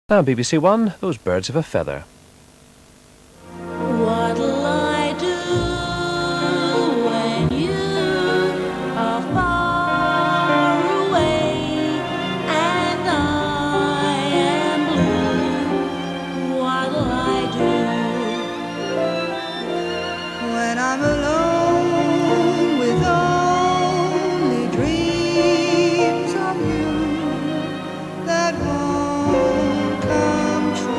Now, BBC One, those birds of a feather. What'll I do when you are far away and I am blue? What'll I do when I'm alone with only dreams of you that won't come true?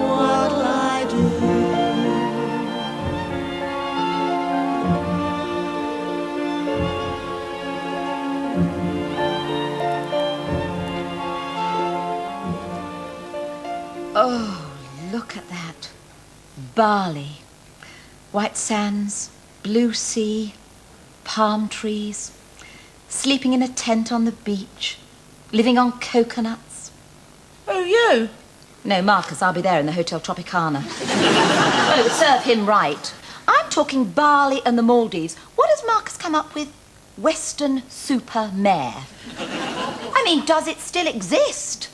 What'll I do? Oh, look at that. Bali. White sands, blue sea, palm trees, sleeping in a tent on the beach, living on coconuts. Who, you? No, Marcus, I'll be there in the Hotel Tropicana. Well, it would serve him right. I'm talking Bali and the Maldives. What has Marcus come up with? Western super mare. I mean, does it still exist?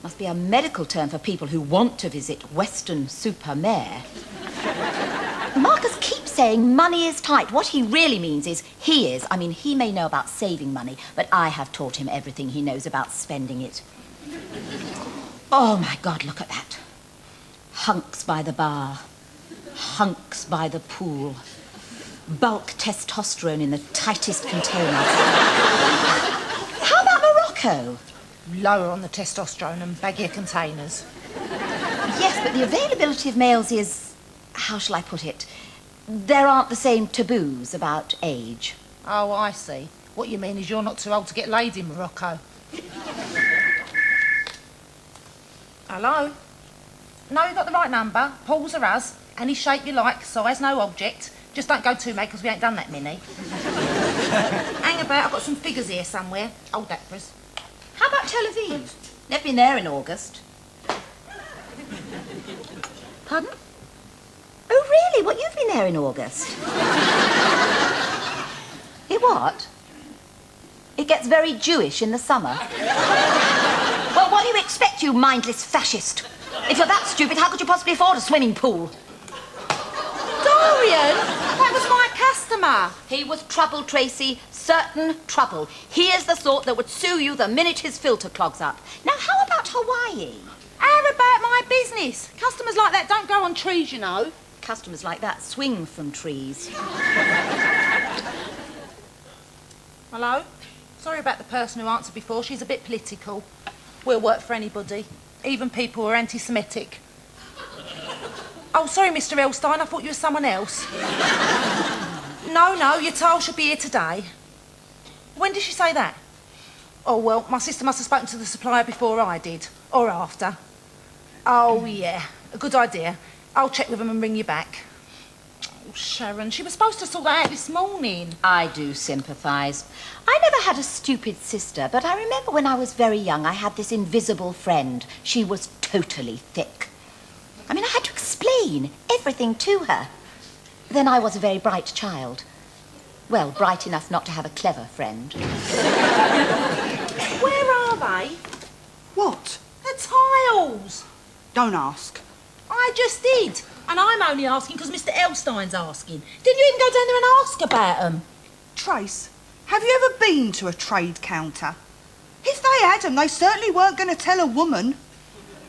Must be a medical term for people who want to visit Western super mare. Marcus keeps saying money is tight. What he really means is he is. I mean, he may know about saving money, but I have taught him everything he knows about spending it. Oh, my God, look at that. Hunks by the bar. Hunks by the pool. Bulk testosterone in the tightest containers. How about Morocco? Lower on the testosterone and baggier containers. Yes, but the availability of males is... How shall I put it? There aren't the same taboos about age. Oh, I see. What you mean is you're not too old to get laid in Morocco. Hello? No, you got the right number. Paul's or us. Any shape you like, size, no object. Just don't go too mad, because we ain't done that many. Hang about, I've got some figures here somewhere. Hold that for us. How about Tel Aviv? Never been there in August. Pardon? Oh, really? What, you've been there in August? It what? It gets very Jewish in the summer. Well, what do you expect, you mindless fascist? If you're that stupid, how could you possibly afford a swimming pool? Dorian, that was my customer. He was trouble, Tracy. Certain trouble. He is the sort that would sue you the minute his filter clogs up. Now, how about Hawaii? How about my business? Customers like that don't grow on trees, you know. Customers like that swing from trees. Hello? Sorry about the person who answered before. She's a bit political. We'll work for anybody, even people who are anti-Semitic. Oh, sorry, Mr. Elstein, I thought you were someone else. No, your tile should be here today. When did she say that? Oh, well, my sister must have spoken to the supplier before I did. Or after. Oh, yeah, a good idea. I'll check with them and ring you back. Oh, Sharon, she was supposed to sort that out this morning. I do sympathise. I never had a stupid sister, but I remember when I was very young, I had this invisible friend. She was totally thick. I mean, I had to explain everything to her. Then I was a very bright child. Well, bright enough not to have a clever friend. Where are they? What? The tiles. Don't ask. I just did. And I'm only asking because Mr. Elstein's asking. Didn't you even go down there and ask about them? Trace, have you ever been to a trade counter? If they had them, they certainly weren't going to tell a woman.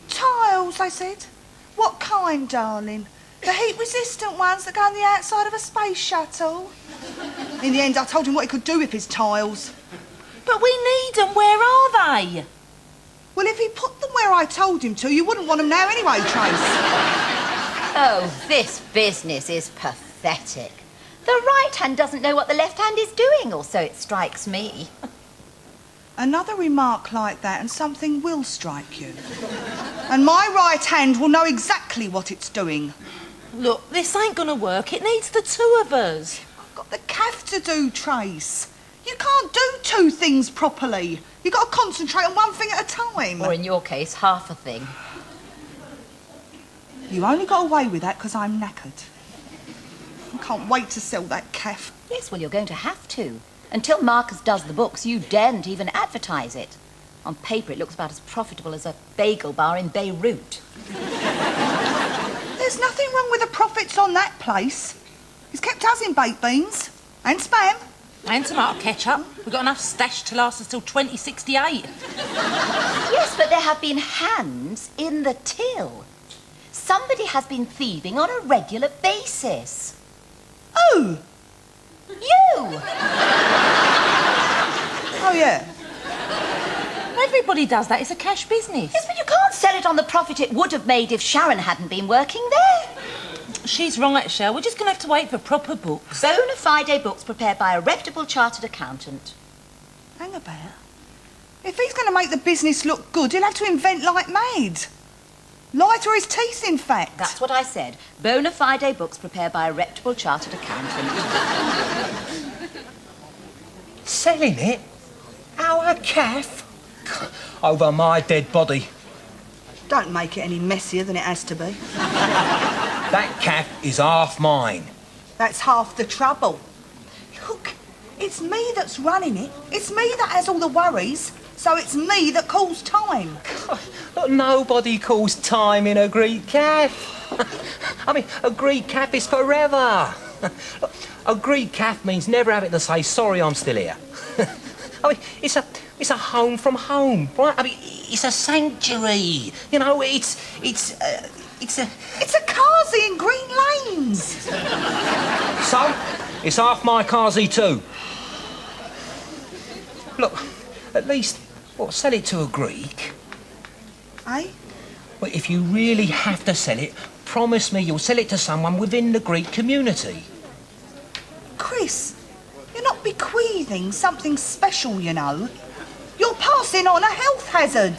Tiles, I said. What kind, darling? The heat-resistant ones that go on the outside of a space shuttle? In the end, I told him what he could do with his tiles. But we need them. Where are they? Well, if he put them where I told him to, you wouldn't want them now anyway, Trace. Oh, this business is pathetic. The right hand doesn't know what the left hand is doing, or so it strikes me. Another remark like that and something will strike you. And my right hand will know exactly what it's doing. Look, this ain't going to work. It needs the two of us. I've got the calf to do, Trace. You can't do two things properly. You've got to concentrate on one thing at a time. Or in your case, half a thing. You only got away with that because I'm knackered. I can't wait to sell that calf. Yes, well, you're going to have to. Until Marcus does the books, you daren't even advertise it. On paper, it looks about as profitable as a bagel bar in Beirut. There's nothing wrong with the profits on that place. It's kept us in baked beans and spam. And tomato ketchup. We've got enough stash to last us till 2068. Yes, but there have been hands in the till. Somebody has been thieving on a regular basis. Who? You! Oh, yeah. Everybody does that. It's a cash business. Yes, but you can't sell it on the profit it would have made if Sharon hadn't been working there. She's right, Shell. We're just going to have to wait for proper books. Bona fide books prepared by a reputable chartered accountant. Hang about. If he's going to make the business look good, he'll have to invent like mad. Lie to his teeth, in fact. That's what I said. Bona fide books prepared by a reputable chartered accountant. Selling it? Our calf? Over my dead body. Don't make it any messier than it has to be. That calf is half mine. That's half the trouble. Look, it's me that's running it. It's me that has all the worries. So it's me that calls time. Look, nobody calls time in a Greek calf. I mean, a Greek calf is forever. Look, a Greek calf means never having to say, sorry, I'm still here. I mean, it's a home from home, right? I mean, it's a sanctuary. You know, it's a... It's a Carsey in Green Lanes. So, it's half my Carsey too. Look, at least, sell it to a Greek. Eh? Well, if you really have to sell it, promise me you'll sell it to someone within the Greek community. Chris, you're not bequeathing something special, you know. You're passing on a health hazard.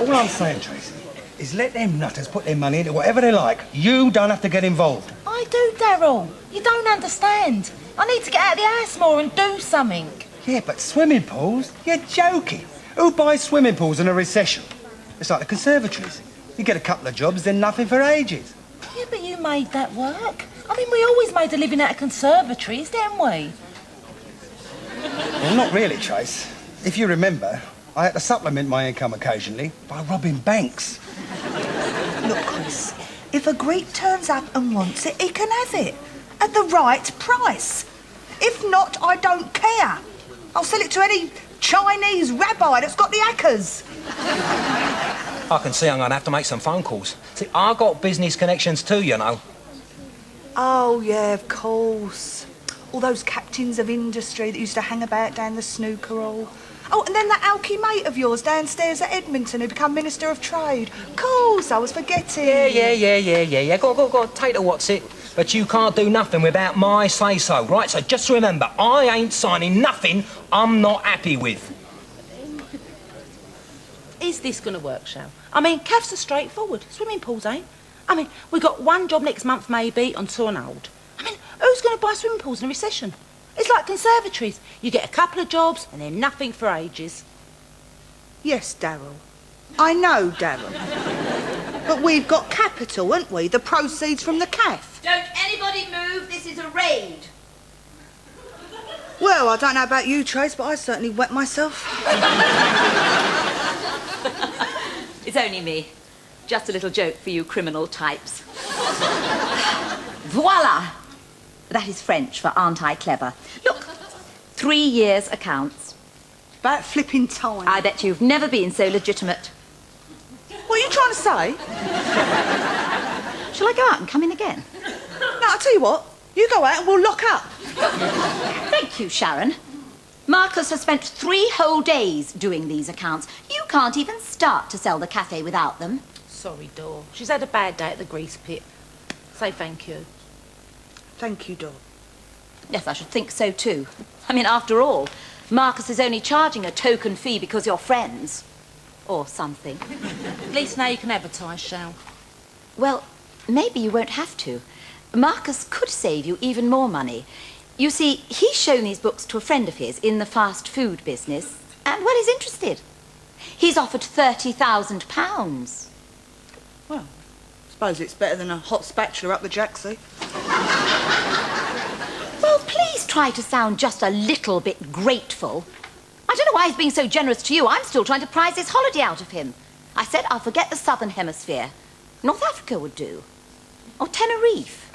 All I'm saying, Tracy, is let them nutters put their money into whatever they like. You don't have to get involved. I do, Daryl. You don't understand. I need to get out of the house more and do something. Yeah, but swimming pools? You're joking. Who buys swimming pools in a recession? It's like the conservatories. You get a couple of jobs, then nothing for ages. Yeah, but you made that work. I mean, we always made a living out of conservatories, didn't we? Well, not really, Trace. If you remember, I had to supplement my income occasionally by robbing banks. Look, Chris, if a Greek turns up and wants it, he can have it. At the right price. If not, I don't care. I'll sell it to any Chinese rabbi that's got the hackers. I can see I'm going to have to make some phone calls. See, I got business connections too, you know. Oh, yeah, of course. All those captains of industry that used to hang about down the snooker hall. Oh, and then that alky mate of yours downstairs at Edmonton who become Minister of Trade. Of course, I was forgetting. Yeah. Go on, take the what's it. But you can't do nothing without my say-so, right? So just remember, I ain't signing nothing I'm not happy with. Is this going to work, Shell? I mean, calves are straightforward. Swimming pools ain't. I mean, we got one job next month, maybe, on tour and hold. I mean, who's going to buy swimming pools in a recession? It's like conservatories. You get a couple of jobs and then nothing for ages. Yes, Daryl. I know, Daryl. But we've got capital, haven't we? The proceeds from the calf. Don't anybody move. This is a raid. Well, I don't know about you, Trace, but I certainly wet myself. It's only me. Just a little joke for you criminal types. Voila! That is French for aren't I clever. Look, 3 years accounts. About flipping time. I bet you've never been so legitimate. What are you trying to say? Shall I go out and come in again? No, I'll tell you what. You go out and we'll lock up. Thank you, Sharon. Marcus has spent 3 whole days doing these accounts. You can't even start to sell the cafe without them. Sorry, Dor. She's had a bad day at the grease pit. Say thank you. Thank you, Dawn. Yes, I should think so too. I mean, after all, Marcus is only charging a token fee because you're friends. Or something. At least now you can advertise, Shell. Well, maybe you won't have to. Marcus could save you even more money. You see, he's shown these books to a friend of his in the fast food business, and, well, he's interested. He's offered £30,000. Well, I suppose it's better than a hot spatula up the jacksie. Well, please try to sound just a little bit grateful. I don't know why he's being so generous to you. I'm still trying to prize this holiday out of him. I said I'll forget the southern hemisphere. North Africa would do. Or Tenerife.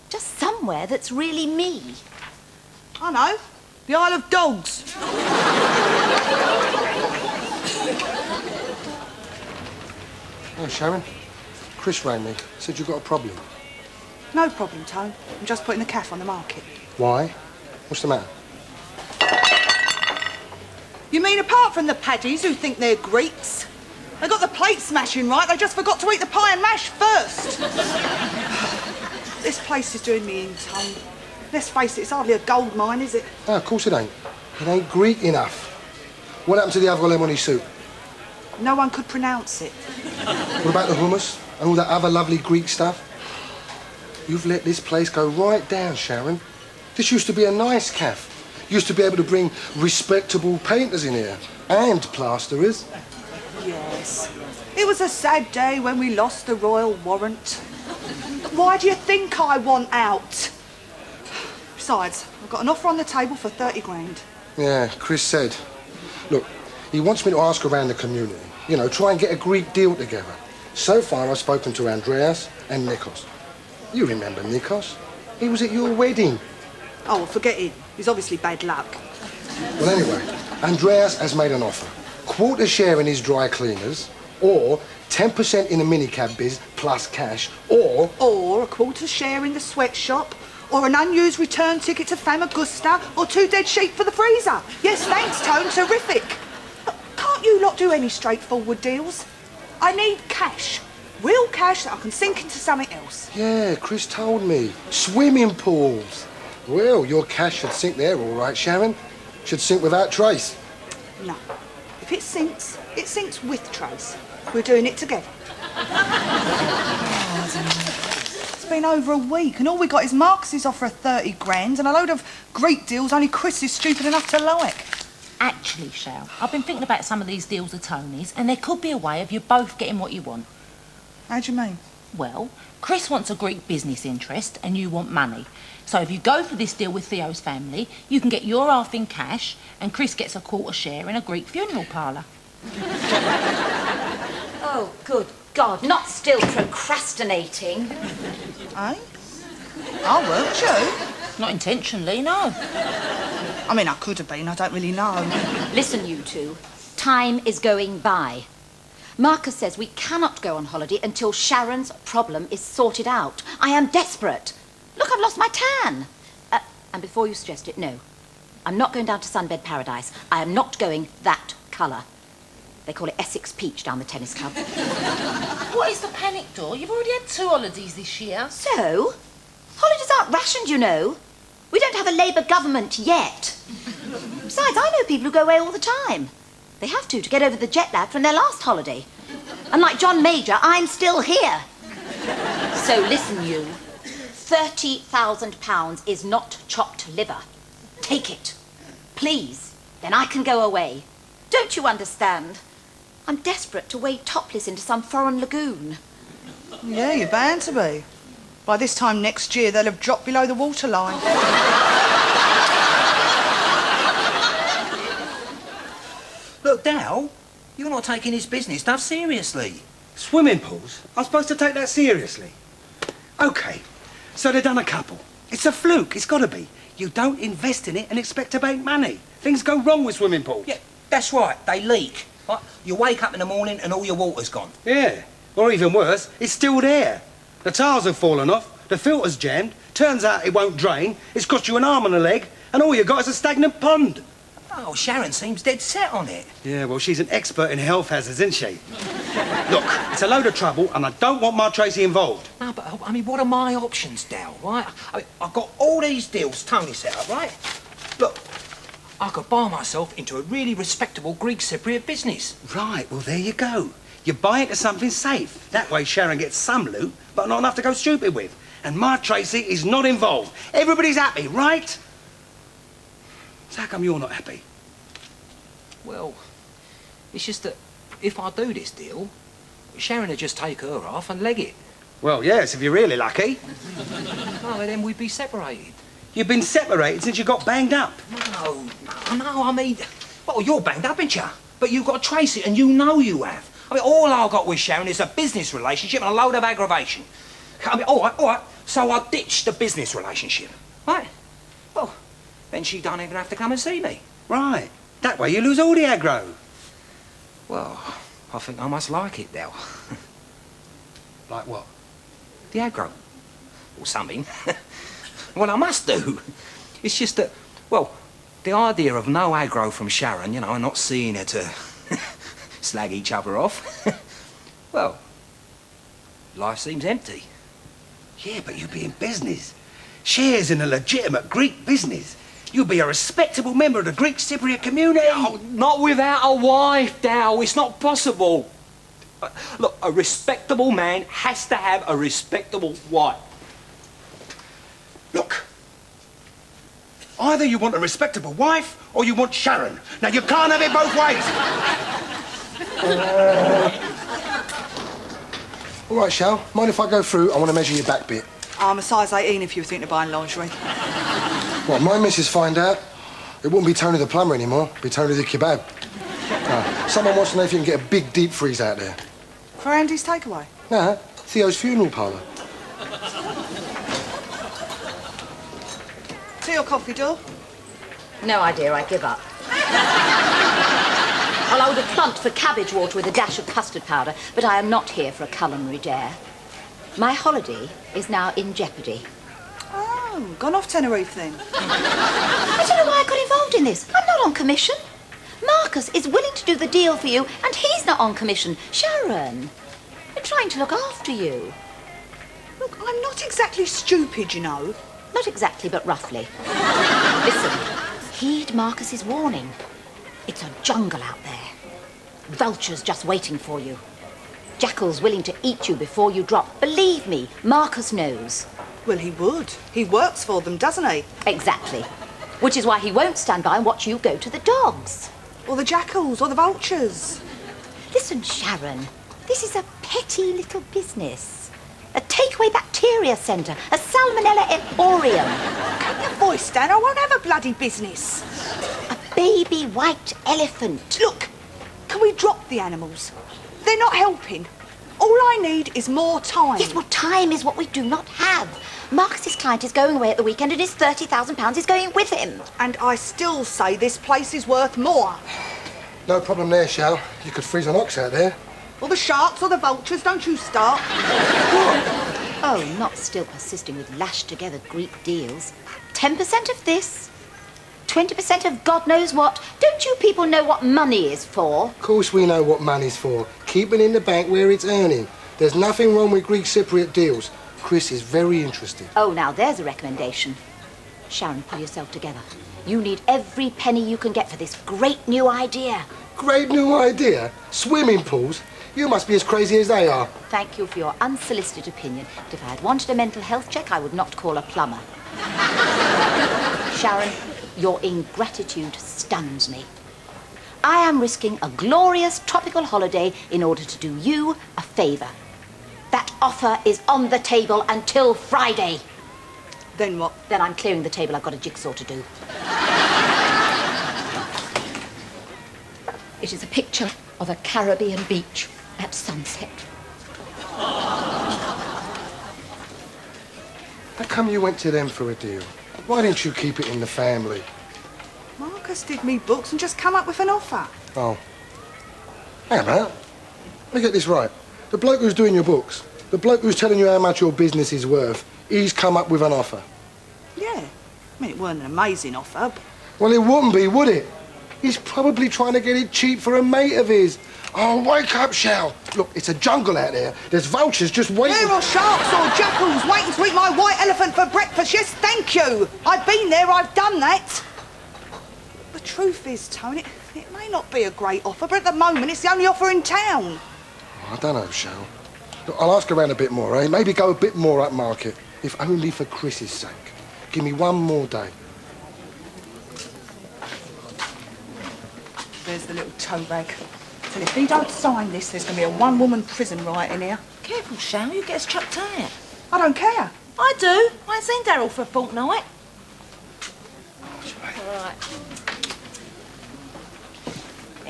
Just somewhere that's really me. I know. The Isle of Dogs. Oh, Sharon. Chris rang me. Said you've got a problem. No problem, Tone. I'm just putting the calf on the market. Why? What's the matter? You mean apart from the paddies who think they're Greeks? They got the plate smashing right, they just forgot to eat the pie and mash first. This place is doing me in, Tone. Let's face it, it's hardly a gold mine, is it? No, of course it ain't. It ain't Greek enough. What happened to the other lemony soup? No one could pronounce it. What about the hummus and all that other lovely Greek stuff? You've let this place go right down, Sharon. This used to be a nice cafe. Used to be able to bring respectable painters in here. And plasterers. Yes. It was a sad day when we lost the royal warrant. Why do you think I want out? Besides, I've got an offer on the table for 30 grand. Yeah, Chris said. Look, he wants me to ask around the community. You know, try and get a Greek deal together. So far, I've spoken to Andreas and Nikos. You remember Nikos? He was at your wedding. Oh, well, forget him. He's obviously bad luck. Well, anyway, Andreas has made an offer. Quarter share in his dry cleaners, or 10% in the minicab biz plus cash, or... Or a quarter share in the sweatshop, or an unused return ticket to Famagusta, or 2 dead sheep for the freezer. Yes, thanks, Tone. Terrific. But can't you lot do any straightforward deals? I need cash. Real cash that I can sink into something else. Yeah, Chris told me. Swimming pools. Well, your cash should sink there, all right, Sharon. Should sink without trace. No. If it sinks with Trace. We're doing it together. It's been over a week and all we got is Marcus's offer of 30 grand and a load of Greek deals only Chris is stupid enough to like. Actually, Shell, I've been thinking about some of these deals of Tony's, and there could be a way of you both getting what you want. How do you mean? Well, Chris wants a Greek business interest and you want money. So if you go for this deal with Theo's family, you can get your half in cash and Chris gets a quarter share in a Greek funeral parlour. Oh, good God, not still procrastinating. Eh? I weren't you? Not intentionally, no. I mean, I could have been, I don't really know. Listen, you two. Time is going by. Marcus says we cannot go on holiday until Sharon's problem is sorted out. I am desperate. Look, I've lost my tan. And before you suggest it, no. I'm not going down to Sunbed Paradise. I am not going that colour. They call it Essex Peach down the tennis club. What is the panic, Dor? You've already had 2 holidays this year. So? Holidays aren't rationed, you know. We don't have a Labour government yet. Besides, I know people who go away all the time. They have to get over the jet lag from their last holiday. And like John Major, I'm still here. So listen, you. £30,000 is not chopped liver. Take it. Please. Then I can go away. Don't you understand? I'm desperate to wade topless into some foreign lagoon. Yeah, you're bound to be. By this time next year, they'll have dropped below the waterline. Look, Dal, you're not taking this business stuff seriously. Swimming pools? I'm supposed to take that seriously? OK, so they've done a couple. It's a fluke, it's got to be. You don't invest in it and expect to make money. Things go wrong with swimming pools. Yeah, that's right, they leak. Right? You wake up in the morning and all your water's gone. Yeah, or even worse, it's still there. The tiles have fallen off, the filter's jammed, turns out it won't drain, it's cost you an arm and a leg, and all you got is a stagnant pond. Oh, Sharon seems dead set on it. Yeah, well, she's an expert in health hazards, isn't she? Look, it's a load of trouble, and I don't want my Tracy involved. No, but, I mean, what are my options, Dal, right? I mean, I've got all these deals Tony set up, right? Look, I could buy myself into a really respectable Greek Cypriot business. Right, well, there you go. You buy into something safe. That way Sharon gets some loot, but not enough to go stupid with. And my Tracy is not involved. Everybody's happy, right? So how come you're not happy? Well, it's just that if I do this deal, Sharon would just take her off and leg it. Well, yes, if you're really lucky. No, then we'd be separated. You've been separated since you got banged up. No, I mean, Well, you're banged up, ain't you? But you've got Tracy, and you know you have. I mean, all I've got with Sharon is a business relationship and a load of aggravation. I mean, all right. So I ditched the business relationship, right? Well, then she don't even have to come and see me. Right. That way you lose all the aggro. Well, I think I must like it, Del. Like what? The aggro. Or something. Well, I must do. It's just that, well, the idea of no aggro from Sharon, you know, and not seeing her to slag each other off, well, life seems empty. Yeah, but you'd be in business. Shares in a legitimate Greek business. You'd be a respectable member of the Greek Cypriot community. Oh, not without a wife, Dal. It's not possible. Look, a respectable man has to have a respectable wife. Look. Either you want a respectable wife or you want Sharon. Now, you can't have it both ways. All right, Shal, mind if I go through? I want to measure your back bit. I'm a size 18 if you were thinking of buying lingerie. What, my missus find out? It wouldn't be Tony the plumber anymore. It'd be Tony the kebab. Someone wants to know if you can get a big deep freeze out there. For Andy's takeaway? Nah, Theo's funeral parlour. Tea or coffee, Dor? No idea, I give up. Well, I would have plumped for cabbage water with a dash of custard powder, but I am not here for a culinary dare. My holiday is now in jeopardy. Oh, gone off Tenerife then. I don't know why I got involved in this. I'm not on commission. Marcus is willing to do the deal for you, and he's not on commission. Sharon, we're trying to look after you. Look, I'm not exactly stupid, you know. Not exactly, but roughly. Listen, heed Marcus's warning. It's a jungle out there. Vultures just waiting for you. Jackals willing to eat you before you drop. Believe me, Marcus knows. Well, he would. He works for them, doesn't he? Exactly. Which is why he won't stand by and watch you go to the dogs. Or the jackals, or the vultures. Listen, Sharon, this is a petty little business. A takeaway bacteria centre, a salmonella emporium. Keep your voice down, I won't have a bloody business. A baby white elephant. Look, can we drop the animals? They're not helping. All I need is more time. Yes, well, time is what we do not have. Marcus's client is going away at the weekend and his £30,000 is going with him. And I still say this place is worth more. No problem there, Shal. You could freeze an ox out there. Or the sharks or the vultures, don't you start. Oh, not still persisting with lashed-together Greek deals. 10% of this, 20% of God knows what. Don't you people know what money is for? Of course we know what money's for. Keep it in the bank where it's earning. There's nothing wrong with Greek Cypriot deals. Chris is very interested. Oh, now there's a recommendation. Sharon, pull yourself together. You need every penny you can get for this great new idea. Great new idea. Swimming pools. You must be as crazy as they are. Thank you for your unsolicited opinion, but if I had wanted a mental health check, I would not call a plumber. Sharon, your ingratitude stuns me. I am risking a glorious tropical holiday in order to do you a favour. That offer is on the table until Friday. Then what? Then I'm clearing the table. I've got a jigsaw to do. It is a picture of a Caribbean beach at sunset. How come you went to them for a deal? Why didn't you keep it in the family? Marcus did me books and just come up with an offer. Oh. Hang about. Let me get this right. The bloke who's doing your books, the bloke who's telling you how much your business is worth, he's come up with an offer. Yeah. I mean, it weren't an amazing offer, but... Well, it wouldn't be, would it? He's probably trying to get it cheap for a mate of his. Oh, wake up, Shal. Look, it's a jungle out there. There's vultures just waiting. There are sharks or jackals waiting to eat my white elephant for breakfast. Yes, thank you. I've been there, I've done that. The truth is, Tony, it may not be a great offer, but at the moment it's the only offer in town. I don't know, Shal. Look, I'll ask around a bit more, eh? Maybe go a bit more upmarket, if only for Chris's sake. Give me one more day. There's the little toe rag. Well, if he don't sign this, there's going to be a one-woman prison riot in here. Careful, Shal, you get us chucked out. I don't care. I do. I ain't seen Daryl for a fortnight. All right.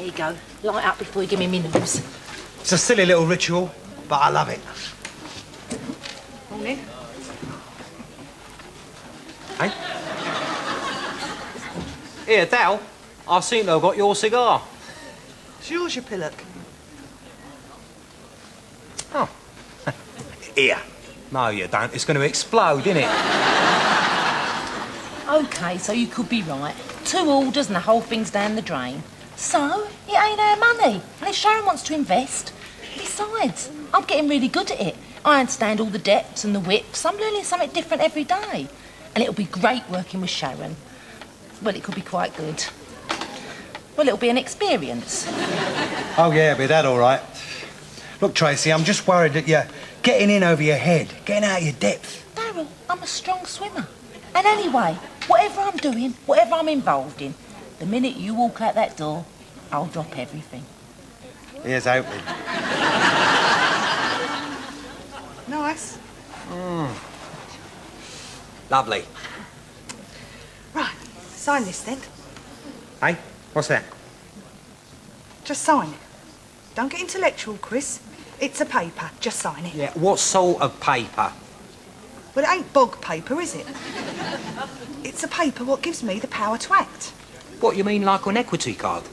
There you go. Light up before you give me my news. It's a silly little ritual, but I love it. Morning. Hey? Here, Dal, I seem to have got your cigar. It's yours, you pillock. Oh. Here. No, you don't. It's going to explode, isn't it? OK, so you could be right. 2 orders and the whole thing's down the drain. So, it ain't our money. And if Sharon wants to invest... Besides, I'm getting really good at it. I understand all the depths and the widths. I'm learning something different every day. And it'll be great working with Sharon. Well, it could be quite good. Well, it'll be an experience. Oh, yeah, be that all right. Look, Tracy, I'm just worried that you're getting in over your head, getting out of your depth. Darryl, I'm a strong swimmer. And anyway, whatever I'm doing, whatever I'm involved in, the minute you walk out that door, I'll drop everything. Here's hoping. Nice. Lovely. Right, sign this then. Hey, what's that? Just sign it. Don't get intellectual, Chris. It's a paper. Just sign it. Yeah, what sort of paper? Well, it ain't bog paper, is it? It's a paper what gives me the power to act. What, you mean like an equity card?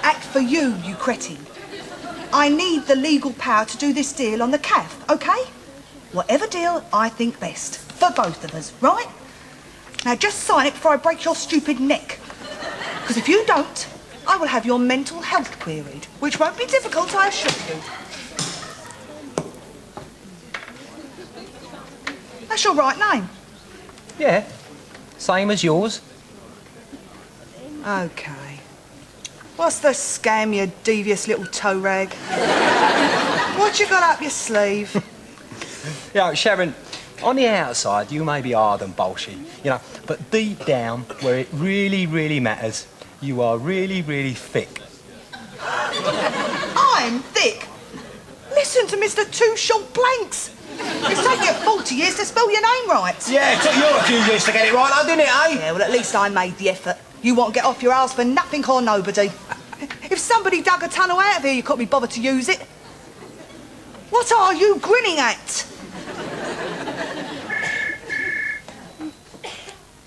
Act for you, you cretin. I need the legal power to do this deal on the CAF, OK? Whatever deal I think best. For both of us, right? Now just sign it before I break your stupid neck. Because if you don't, I will have your mental health queried, which won't be difficult, I assure you. That's your right name. Yeah, same as yours. OK. What's the scam, you devious little toe rag? What you got up your sleeve? Yeah, Sharon, on the outside, you may be hard and bolshy, you know, but deep down, where it really, really matters, you are really, really thick. I'm thick. Listen to Mr. Two Short Blanks. It's taken you 40 years to spell your name right. Yeah, it took you a few years to get it right, though, didn't it, eh? Yeah, well, at least I made the effort. You won't get off your arse for nothing or nobody. If somebody dug a tunnel out of here, you couldn't be bothered to use it. What are you grinning at?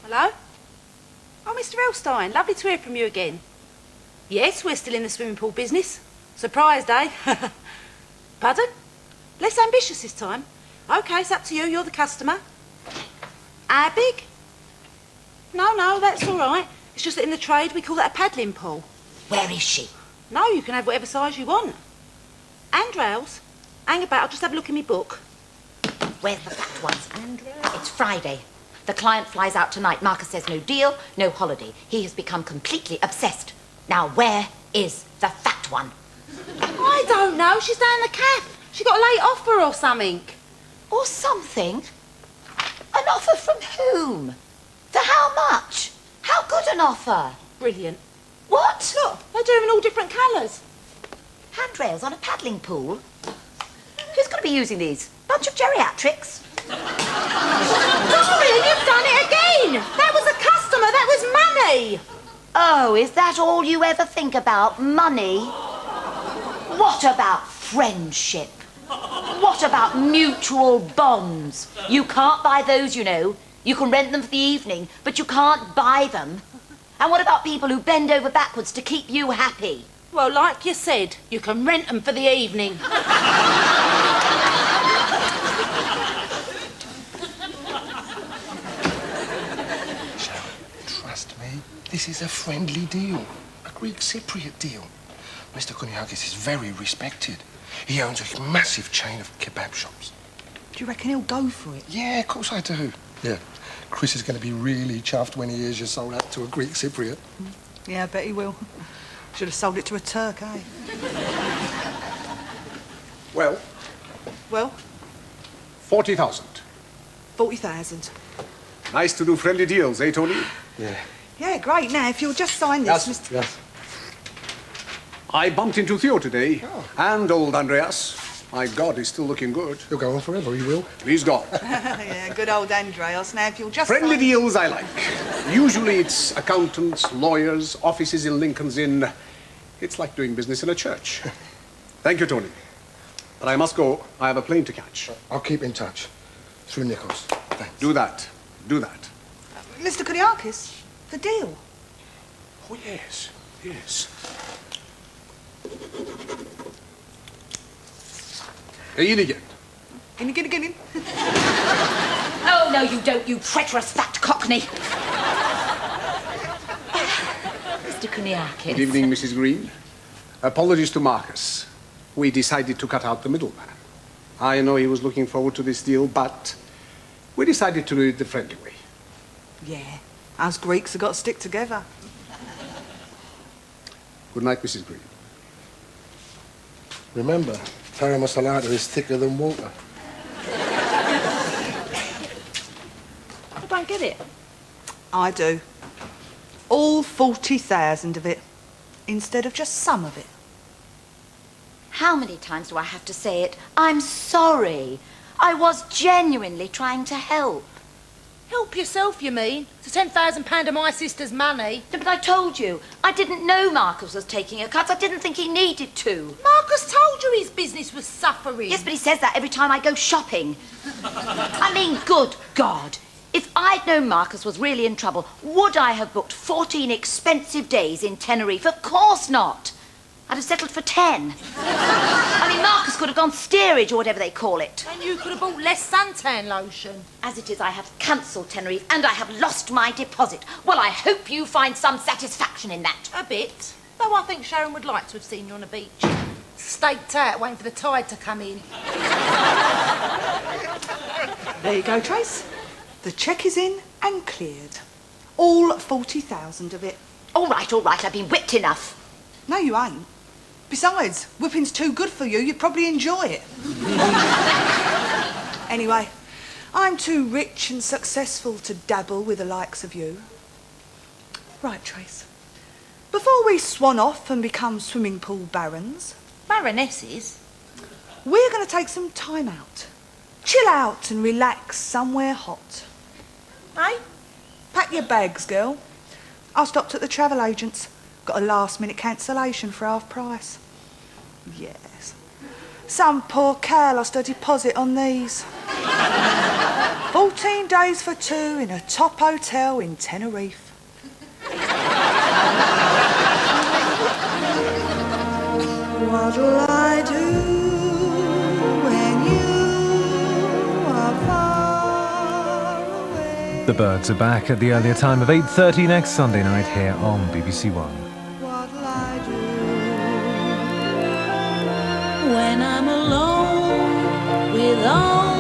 Hello? Oh, Mr. Elstein, lovely to hear from you again. Yes, we're still in the swimming pool business. Surprised, eh? Pardon? Less ambitious this time. OK, it's up to you. You're the customer. How big? No, that's all right. It's just that in the trade we call that a paddling pool. Where is she? No, you can have whatever size you want. And rails. Hang about, I'll just have a look in my book. Where's the fat ones? It's Friday. The client flies out tonight. Marcus says no deal, no holiday. He has become completely obsessed. Now, where is the fat one? I don't know. She's down in the cafe. She got a late offer or something. Or something? An offer from whom? For how much? How good an offer? Brilliant. What? Look, they're doing all different colours. Handrails on a paddling pool? Who's going to be using these? Bunch of geriatrics? Dorian, you've done it again! That was a customer, that was money! Oh, is that all you ever think about? Money? What about friendship? What about mutual bonds? You can't buy those, you know. You can rent them for the evening, but you can't buy them. And what about people who bend over backwards to keep you happy? Well, like you said, you can rent them for the evening. Trust me, this is a friendly deal. A Greek Cypriot deal. Mr. Kuniakis is very respected. He owns a massive chain of kebab shops. Do you reckon he'll go for it? Yeah, of course I do. Yeah. Chris is going to be really chuffed when he hears you sold out to a Greek Cypriot. Yeah, I bet he will. Should have sold it to a Turk, eh? Well, Well, 40,000. 40,000. Nice to do friendly deals, eh, Tony? Yeah. Yeah, great. Now, if you'll just sign this, Yes. Mr. Yes. I bumped into Theo today. And old Andreas. My God, he's still looking good. He'll go on forever, he will. He's gone. Yeah, good old Andreas. Now, if you'll just Friendly sign... deals I like. Usually it's accountants, lawyers, offices in Lincoln's Inn. It's like doing business in a church. Thank you, Tony. But I must go. I have a plane to catch. I'll keep in touch. Through Nichols. Thanks. Do that. Do that. Mr. Kodiakis, the deal. Oh, yes. Yes. In again. In. Oh, no, you don't, you treacherous fat cockney. Mr. Kuniakis. Good evening, Mrs. Green. Apologies to Marcus. We decided to cut out the middleman. I know he was looking forward to this deal, but we decided to do it the friendly way. Yeah, us Greeks have got to stick together. Good night, Mrs. Green. Remember, Tara Salata is thicker than water. I don't get it. I do. All 40,000 of it, instead of just some of it. How many times do I have to say it? I'm sorry. I was genuinely trying to help. Help yourself, you mean? It's £10,000 of my sister's money. But I told you, I didn't know Marcus was taking a cut. I didn't think he needed to. Marcus told you his business was suffering. Yes, but he says that every time I go shopping. I mean, good God. If I'd known Marcus was really in trouble, would I have booked 14 expensive days in Tenerife? Of course not. I'd have settled for 10. I mean, Marcus could have gone steerage or whatever they call it. And you could have bought less suntan lotion. As it is, I have cancelled Tenerife and I have lost my deposit. Well, I hope you find some satisfaction in that. A bit. Though I think Sharon would like to have seen you on a beach. Staked out, waiting for the tide to come in. There you go, Trace. The cheque is in and cleared. All 40,000 of it. All right, I've been whipped enough. No, you ain't. Besides, whipping's too good for you. You'd probably enjoy it. Anyway, I'm too rich and successful to dabble with the likes of you. Right, Trace. Before we swan off and become swimming pool barons... Baronesses? We're going to take some time out. Chill out and relax somewhere hot. Eh? Pack your bags, girl. I stopped at the travel agents. Got a last-minute cancellation for half price. Yes. Some poor cow lost her deposit on these. 14 days for two in a top hotel in Tenerife. What'll I do when you are far away? The Birds are back at the earlier time of 8:30 next Sunday night here on BBC One. What'll I do when I'm alone with all